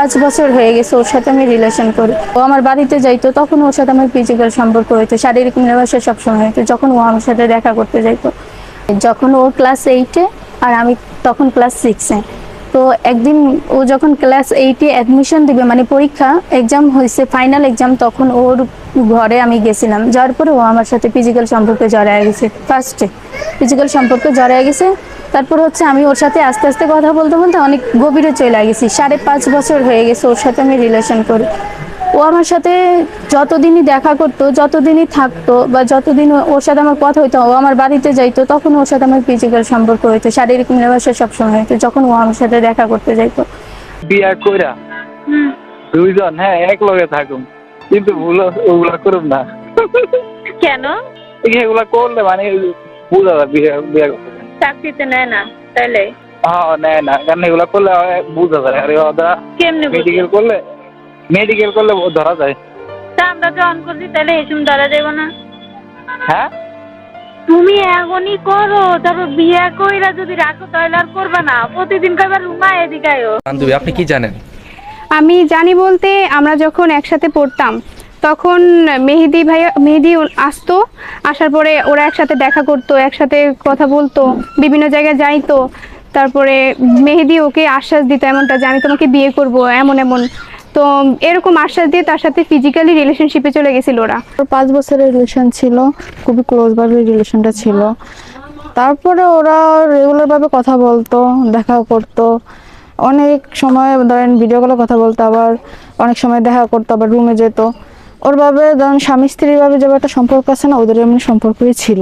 5 বছর হয়ে গেছে ওর সাথে আমি রিলেশন করি। ও আমার বাড়িতে যাইতো, তখন ওর সাথে আমার ফিজিক্যাল সম্পর্ক হইতো, শারীরিক মেলামেশা সবসময় হইতো যখন ও আমার সাথে দেখা করতে যাইতো। যখন ও ক্লাস 8-এ আর আমি তখন ক্লাস 6-এ। তো একদিন ও যখন ক্লাস 8-এ অ্যাডমিশন দিবে, মানে পরীক্ষা এক্সাম হয়েছে, ফাইনাল এক্সাম, তখন ওর ঘরে আমি গেছিলাম। যাওয়ার পরে ও আমার সাথে ফিজিক্যাল সম্পর্কে জড়ায় গেছে। ফার্স্টে ফিজিক্যাল সম্পর্কে জড়ায় গেছে, তারপর হচ্ছে আমি ওর সাথে আস্তে আস্তে কথা বলতে বলতে অনেক গভীরে চলে গেছি। 5.5 বছর হয়ে গেছে ওর সাথে আমি রিলেশন করি। ও আমার সাথে যতদিনই দেখা করতো, যতদিনই থাকতো, বা যতদিন ওর সাথে আমার কথা হইতো, ও আমার বাড়িতে যাইতো, তখন ওর সাথে আমার ফিজিক্যাল সম্পর্ক হইতো, শারীরিক মেলামেশা সবসময় হইতো যখন ও আমার সাথে দেখা করতে যাইতো। বিয়া কইরা দুইজন হ্যাঁ এক লগে থাকুম, কিন্তু ভুল ওগুলা করুম না। কেন? এগুলা করলে মানে বুঝা যায় বিয়া বিয়া করতে। চাকরিতে নেয় না তাইলে? হ্যাঁ নেয় না, কারণ এগুলা করলে বুঝা যায়। আরে ওরা কেমনে মেডিকেল করলে ধরা যায়। তা আমরা যখন করছি তাহলে এসম ধরা যাইব না? হ্যাঁ তুমি এখনই করো, তারপর বিয়া কইরা যদি রাখো তাহলে আর করবা না। প্রতিদিন কয়বার রুমা এদিকে আয়ো। বান্ধবী আপনি কি জানেন? আমি জানি বলতে, আমরা যখন একসাথে পড়তাম তখন মেহেদি আসতো, আসার পরে ওরা একসাথে দেখা করতো, একসাথে কথা বলতো, বিভিন্ন জায়গায় যাইতো। তারপরে মেহেদি ওকে আশ্বাস দিত এমনটা যে আমি তোমাকে বিয়ে করব, এমন এমন। তো এরকম আশ্বাস দিয়ে তার সাথে ফিজিক্যালি রিলেশনশিপে চলে গেছিল ওরা। 5 বছরের রিলেশন ছিল, খুবই ক্লোজ ভাবে রিলেশনটা ছিল। তারপরে ওরা রেগুলার ভাবে কথা বলতো, দেখা করতো, অনেক সময় ধরেন ভিডিও কলে কথা বলতো, আবার অনেক সময় দেখা করতো, আবার রুমে যেত। ওর ভাবে ধরেন স্বামী স্ত্রীর ভাবে যে একটা সম্পর্ক আছে না, ওদের এমনি সম্পর্কই ছিল।